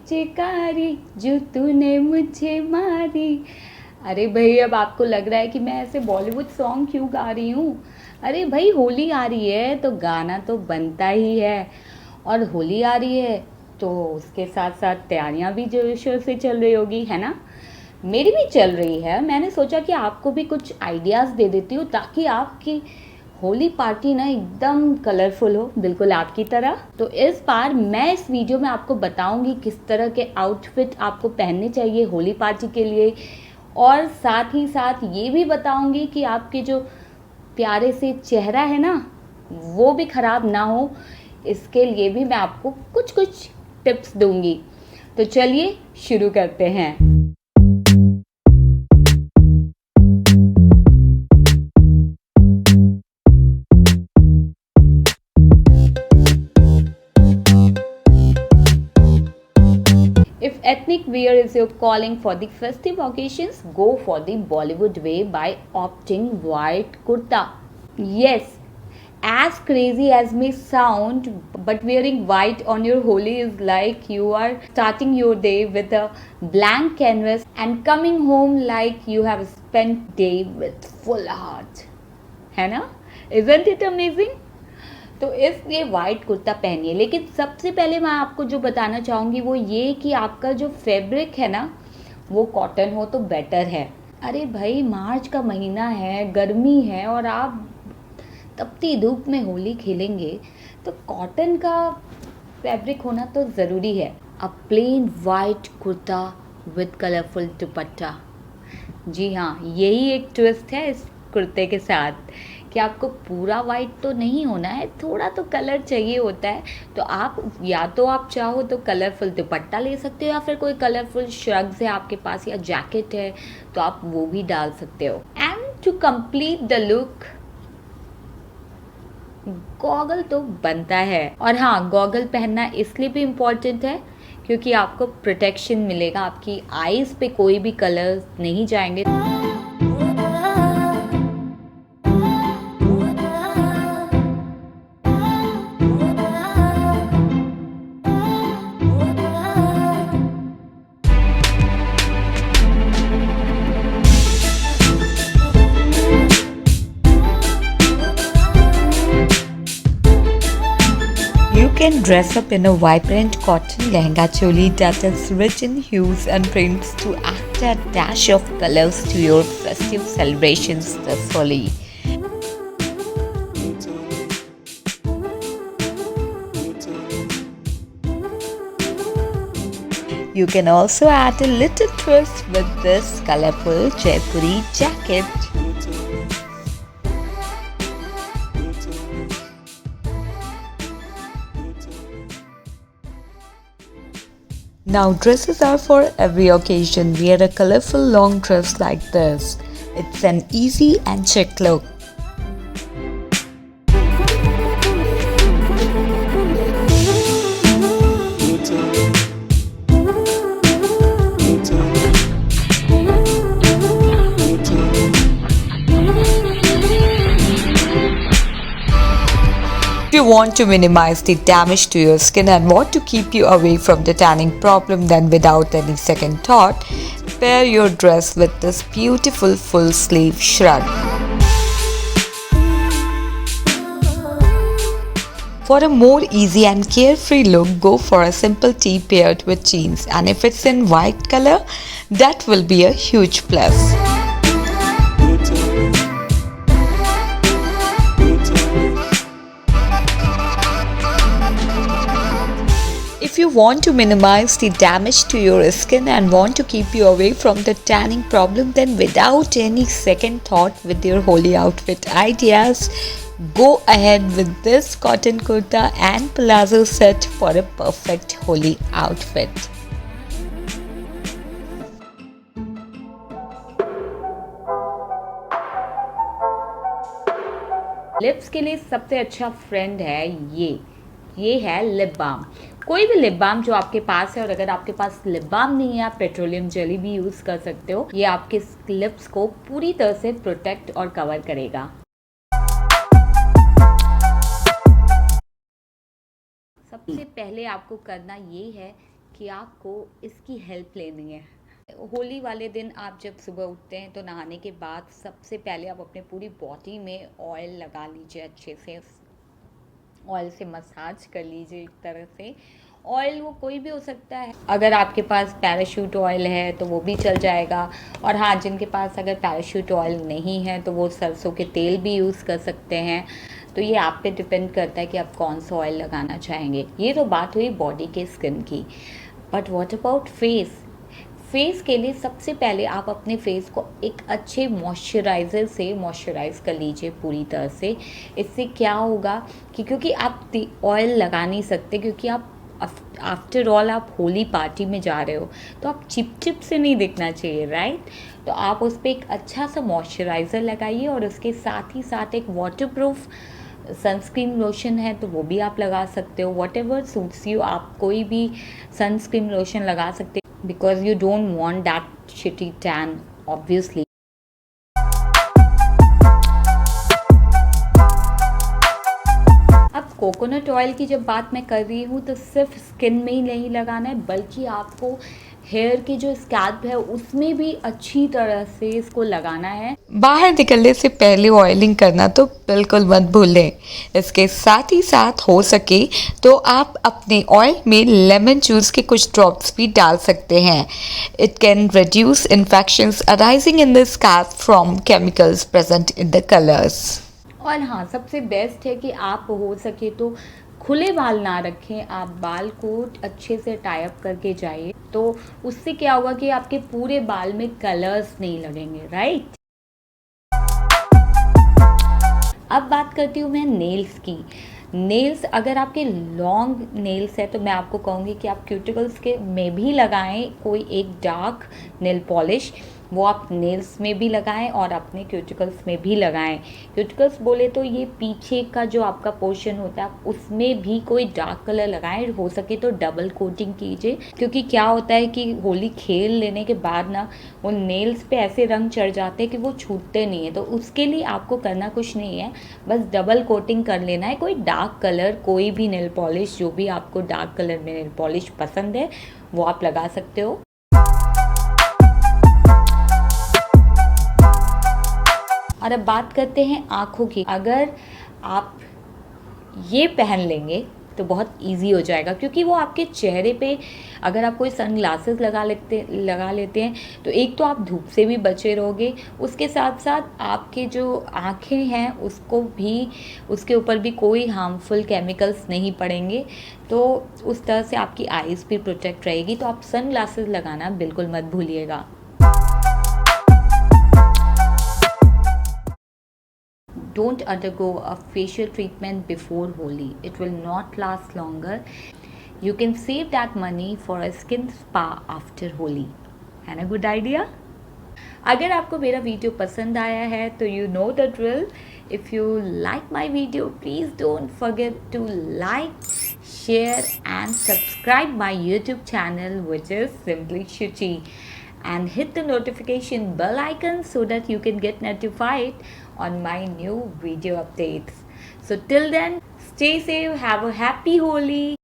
पिचकारी जो तूने मुझे मारी। अरे भाई, अब आपको लग रहा है कि मैं ऐसे बॉलीवुड सॉन्ग क्यों गा रही हूँ। अरे भाई, होली आ रही है तो गाना तो बनता ही है। और होली आ रही है तो उसके साथ साथ तैयारियां भी जोरों से चल रही होगी, है ना। मेरी भी चल रही है। मैंने सोचा कि आपको भी कुछ आइडियाज़ दे देती हूँ ताकि आपकी होली पार्टी ना एकदम कलरफुल हो, बिल्कुल आपकी तरह। तो इस बार मैं इस वीडियो में आपको बताऊंगी किस तरह के आउटफिट आपको पहनने चाहिए होली पार्टी के लिए, और साथ ही साथ ये भी बताऊंगी कि आपके जो प्यारे से चेहरा है ना वो भी ख़राब ना हो, इसके लिए भी मैं आपको कुछ कुछ टिप्स दूंगी। तो चलिए शुरू करते हैं। If ethnic wear is your calling for the festive occasions, go for the Bollywood way by opting white kurta. Yes, as crazy as may sound, but wearing white on your Holi is like you are starting your day with a blank canvas and coming home like you have spent day with full heart. है ना? Isn't it amazing? तो इसलिए white kurta पहनिए। लेकिन सबसे पहले मैं आपको जो बताना चाहूँगी वो ये कि आपका जो फैब्रिक है ना वो कॉटन हो तो बेटर है। अरे भाई, मार्च का महीना है, गर्मी है और आप तपती धूप में होली खेलेंगे तो कॉटन का फैब्रिक होना तो ज़रूरी है। A plain white kurta with colourful dupatta. जी हाँ, यही एक ट्विस्ट है इस कुर्ते के साथ कि आपको पूरा वाइट तो नहीं होना है, थोड़ा तो कलर चाहिए होता है। तो आप चाहो तो कलरफुल दुपट्टा ले सकते हो, या फिर कोई कलरफुल श्रग्स है आपके पास या जैकेट है तो आप वो भी डाल सकते हो। And to complete the look, goggle तो बनता है। और हाँ, गॉगल पहनना इसलिए भी इम्पॉर्टेंट है क्योंकि आपको प्रोटेक्शन मिलेगा, आपकी आईज पे कोई भी कलर नहीं जाएंगे। You can dress up in a vibrant cotton lehenga choli that is rich in hues and prints to add a dash of colors to your festive celebrations this Holi. You can also add a little twist with this colorful Jaipuri jacket. Now dresses are for every occasion. Wear a colorful long dress like this. It's an easy and chic look. If you want to minimize the damage to your skin and want to keep you away from the tanning problem, then without any second thought, pair your dress with this beautiful full sleeve shrug. For a more easy and carefree look, go for a simple tee paired with jeans, and if it's in white color, that will be a huge plus. If you want to minimize the damage to your skin and want to keep you away from the tanning problem, then without any second thought with your Holi outfit ideas, go ahead with this cotton kurta and palazzo set for a perfect Holi outfit. Lips के लिए सबसे अच्छा friend है ये है lip balm. कोई भी lip balm जो आपके पास है, और अगर आपके पास लिप बाम नहीं है आप पेट्रोलियम जेली भी यूज कर सकते हो। ये आपके लिप्स को पूरी तरह से प्रोटेक्ट और कवर करेगा। सबसे पहले आपको करना ये है कि आपको इसकी हेल्प लेनी है। होली वाले दिन आप जब सुबह उठते हैं तो नहाने के बाद सबसे पहले आप अपने पूरी बॉडी में ऑयल लगा लीजिए, अच्छे से ऑयल से मसाज कर लीजिए एक तरह से। ऑयल वो कोई भी हो सकता है, अगर आपके पास पैराशूट ऑयल है तो वो भी चल जाएगा, और हाँ, जिनके पास अगर पैराशूट ऑयल नहीं है तो वो सरसों के तेल भी यूज़ कर सकते हैं। तो ये आप पे डिपेंड करता है कि आप कौन सा ऑयल लगाना चाहेंगे। ये तो बात हुई बॉडी के स्किन की, but what about face. Face के लिए सबसे पहले आप अपने फेस को एक अच्छे मॉइस्चराइज़र से मॉइस्चराइज़ कर लीजिए पूरी तरह से। इससे क्या होगा कि क्योंकि आप ऑयल लगा नहीं सकते, क्योंकि आप आफ्टर ऑल आप होली पार्टी में जा रहे हो, तो आप चिप से नहीं दिखना चाहिए, राइट। तो आप उस पर एक अच्छा सा मॉइस्चराइज़र लगाइए, और उसके साथ ही साथ एक वाटरप्रूफ सनस्क्रीन लोशन है तो वो भी आप लगा सकते हो। वॉट एवर सूट्स यू, आप कोई भी सनस्क्रीन लोशन लगा सकते हो, because you don't want that shitty tan obviously. अब कोकोनट ऑयल की जब बात मैं कर रही हूँ तो सिर्फ स्किन में ही नहीं लगाना है, बल्कि आपको हेयर की जो स्कैल्प है उसमें भी अच्छी तरह से इसको लगाना है। बाहर निकलने से पहले ऑयलिंग करना तो बिल्कुल मत भूलें। इसके साथ ही साथ हो सके तो आप अपने ऑयल में लेमन जूस के कुछ ड्रॉप्स भी डाल सकते हैं। It can reduce infections arising in the scalp from chemicals present in the colours. और हाँ, सबसे बेस्ट है कि आप हो सके तो खुले बाल ना रखें, आप बाल को अच्छे से टाई अप करके जाइए, तो उससे क्या होगा कि आपके पूरे बाल में कलर्स नहीं लगेंगे, राइट। अब बात करती हूँ मैं नेल्स की। नेल्स, अगर आपके लॉन्ग नेल्स है तो मैं आपको कहूँगी कि आप क्यूटिकल्स के में भी लगाएं कोई एक डार्क नेल पॉलिश, वो आप नेल्स में भी लगाएं और अपने क्यूटिकल्स में भी लगाएं। क्यूटिकल्स बोले तो ये पीछे का जो आपका पोर्शन होता है, आप उसमें भी कोई डार्क कलर लगाएं, हो सके तो डबल कोटिंग कीजिए, क्योंकि क्या होता है कि होली खेल लेने के बाद ना वो नेल्स पे ऐसे रंग चढ़ जाते हैं कि वो छूटते नहीं है। तो उसके लिए आपको करना कुछ नहीं है, बस डबल कोटिंग कर लेना है। कोई डार्क कलर, कोई भी नेल पॉलिश, जो भी आपको डार्क कलर में नेल पॉलिश पसंद है वो आप लगा सकते हो। और अब बात करते हैं आँखों की। अगर आप ये पहन लेंगे तो बहुत इजी हो जाएगा, क्योंकि वो आपके चेहरे पे, अगर आप कोई सनग्लासेस लगा लेते हैं तो एक तो आप धूप से भी बचे रहोगे, उसके साथ साथ आपके जो आँखें हैं उसको भी, उसके ऊपर भी कोई हार्मफुल केमिकल्स नहीं पड़ेंगे, तो उस तरह से आपकी आइज़ भी प्रोटेक्ट रहेगी। तो आप सनग्लासेस लगाना बिल्कुल मत भूलिएगा। Don't undergo a facial treatment before Holi. It will not last longer. You can save that money for a skin spa after Holi. है ना good idea? अगर आपको मेरा वीडियो पसंद आया है तो you know the drill. If you like my video, please don't forget to like, share and subscribe my YouTube channel, which is Simply Shuchi. And hit the notification bell icon so that you can get notified on my new video updates. So till then, stay safe, have a happy Holi.